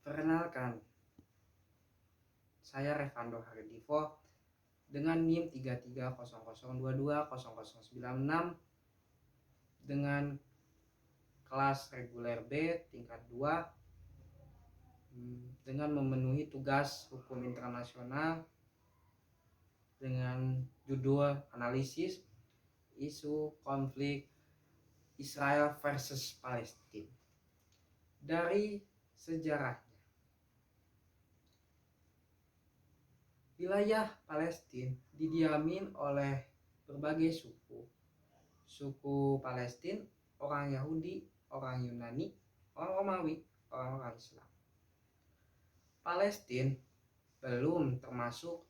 Perkenalkan, saya Revando Hardivo dengan NIM 3300220096 dengan kelas reguler B tingkat 2 dengan memenuhi tugas hukum internasional dengan judul analisis isu konflik Israel versus Palestina. Dari sejarahnya, wilayah Palestina didiamin oleh berbagai suku. Suku Palestina, orang Yahudi, orang Yunani, orang Romawi, orang Islam. Palestina belum termasuk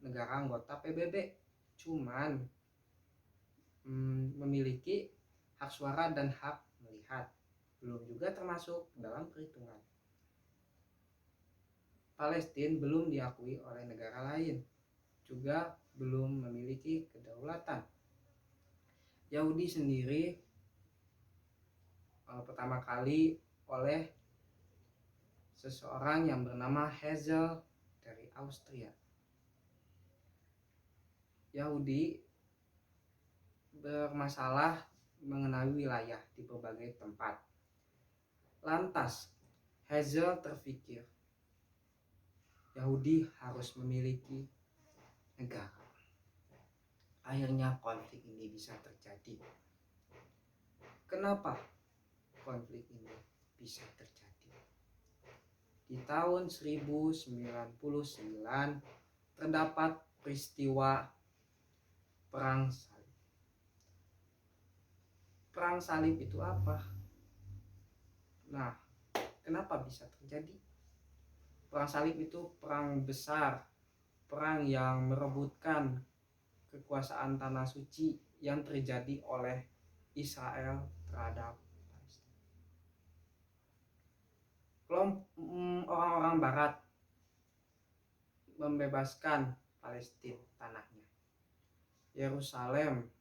negara anggota PBB, cuman memiliki hak suara dan hak melihat, belum juga termasuk dalam perhitungan. Palestina belum diakui oleh negara lain, juga belum memiliki kedaulatan. Yahudi sendiri pertama kali oleh seseorang yang bernama Herzl dari Austria. Yahudi bermasalah mengenai wilayah di berbagai tempat. Lantas Herzl terpikir Yahudi harus memiliki negara. Akhirnya konflik ini bisa terjadi. Kenapa konflik ini bisa terjadi? Di tahun 1099 terdapat peristiwa Perang Salib. Perang Salib itu apa? Nah, kenapa bisa terjadi? Perang Salib itu perang besar, perang yang merebutkan kekuasaan tanah suci yang terjadi oleh Israel terhadap Palestina. Orang-orang Barat membebaskan Palestina tanahnya. Yerusalem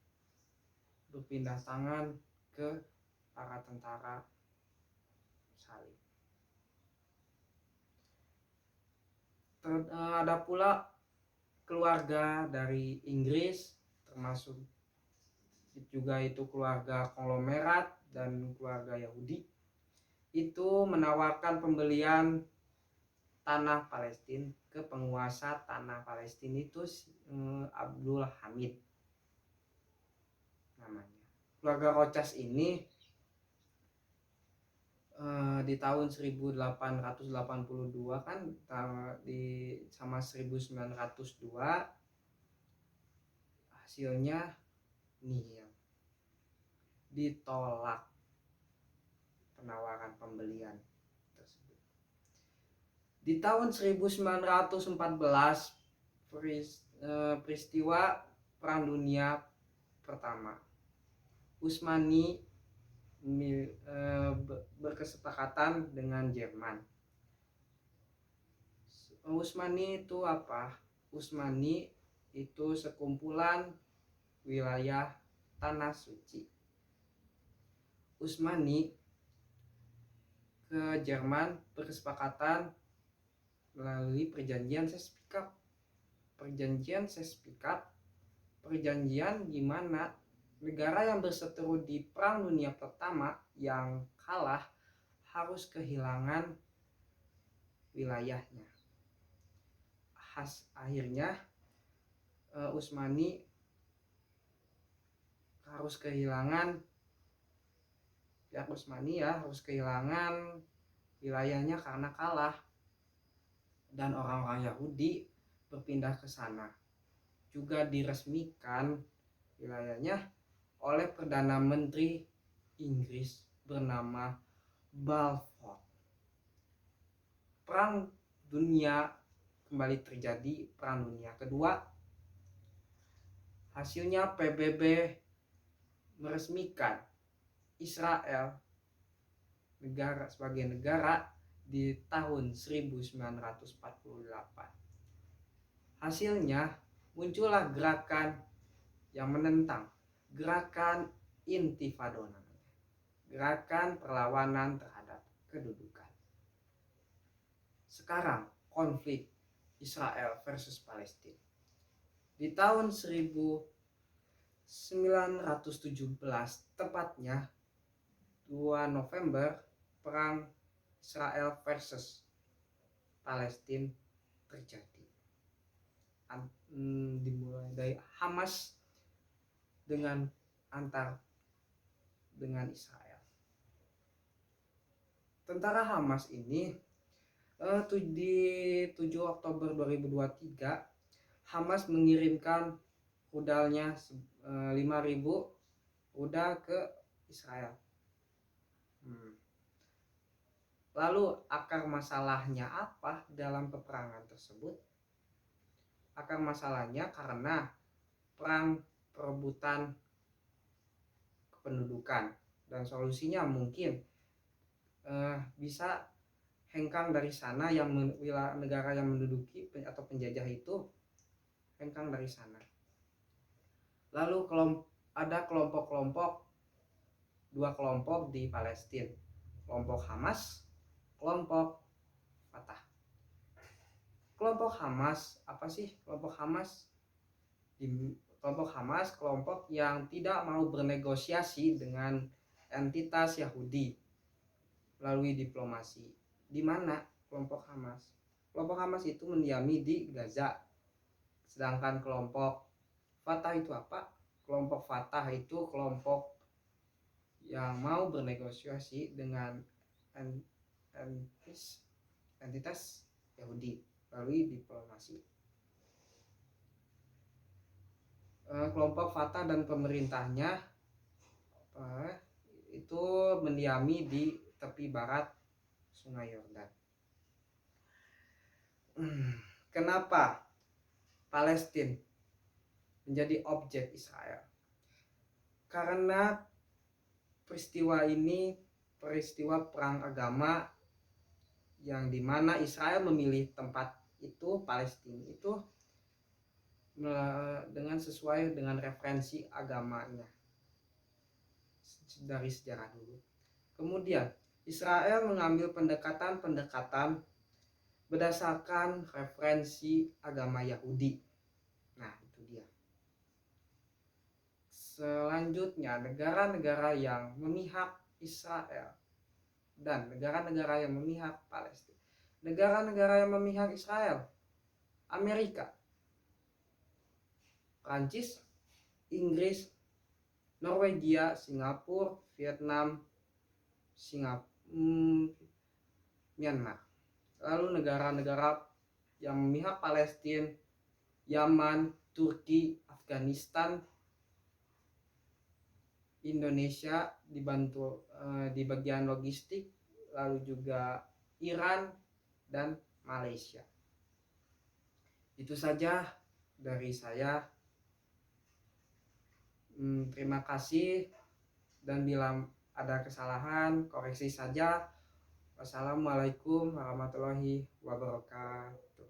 berpindah tangan ke para tentara Salib. Ada pula keluarga dari Inggris, termasuk juga itu keluarga konglomerat dan keluarga Yahudi, itu menawarkan pembelian tanah Palestina ke penguasa tanah Palestina itu Abdul Hamid namanya. Keluarga Rothschild ini di tahun 1882 kan sama 1902 hasilnya nihil, ditolak penawaran pembelian tersebut. Di tahun 1914 peristiwa Perang Dunia Pertama, Utsmani berkesepakatan dengan Jerman. Utsmani itu apa? Utsmani itu sekumpulan wilayah tanah suci. Utsmani ke Jerman berkesepakatan melalui perjanjian Sykes-Picot. Perjanjian di mana negara yang berseteru di Perang Dunia Pertama yang kalah harus kehilangan wilayahnya. Akhirnya Utsmani harus kehilangan wilayahnya karena kalah, dan orang-orang Yahudi berpindah ke sana. Juga diresmikan wilayahnya oleh Perdana Menteri Inggris bernama Balfour. Perang Dunia kembali terjadi, Perang Dunia Kedua. Hasilnya PBB meresmikan Israel sebagai negara di tahun 1948. Hasilnya muncullah gerakan yang menentang, gerakan Intifada, gerakan perlawanan terhadap kedudukan. sekarang konflik Israel versus Palestina. Di tahun 1917, tepatnya 2 November, perang Israel versus Palestina terjadi. Dimulai dari Hamas dengan Israel. Tentara Hamas ini di 7 Oktober 2023, Hamas mengirimkan rudalnya 5.000 rudal ke Israel. Lalu akar masalahnya apa dalam peperangan tersebut? Akar masalahnya karena perang perebutan kependudukan, dan solusinya mungkin bisa hengkang dari sana, yang negara yang menduduki atau penjajah itu hengkang dari sana. Lalu ada dua kelompok di Palestina, kelompok Hamas, kelompok Fatah. Kelompok Hamas, apa sih kelompok Hamas? Kelompok Hamas kelompok yang tidak mau bernegosiasi dengan entitas Yahudi melalui diplomasi. Di mana kelompok Hamas? Kelompok Hamas itu mendiami di Gaza. Sedangkan kelompok Fatah itu apa? Kelompok Fatah itu kelompok yang mau bernegosiasi dengan entitas Yahudi melalui diplomasi. Kelompok Fatah dan pemerintahnya itu mendiami di tepi barat Sungai Yordan. Kenapa Palestina menjadi objek Israel? Karena peristiwa ini peristiwa perang agama, yang dimana Israel memilih tempat itu, Palestina itu, dengan sesuai dengan referensi agamanya dari sejarah dulu. Kemudian Israel mengambil pendekatan berdasarkan referensi agama Yahudi. Nah, itu dia. Selanjutnya, negara-negara yang memihak Israel dan negara-negara yang memihak Palestina. Negara-negara yang memihak Israel: Amerika, Prancis, Inggris, Norwegia, Singapura, Vietnam, Myanmar. Lalu negara-negara yang memihak Palestina: Yaman, Turki, Afghanistan, Indonesia dibantu di bagian logistik, lalu juga Iran dan Malaysia. Itu saja dari saya. Terima kasih, dan bila ada kesalahan koreksi saja. Wassalamualaikum warahmatullahi wabarakatuh.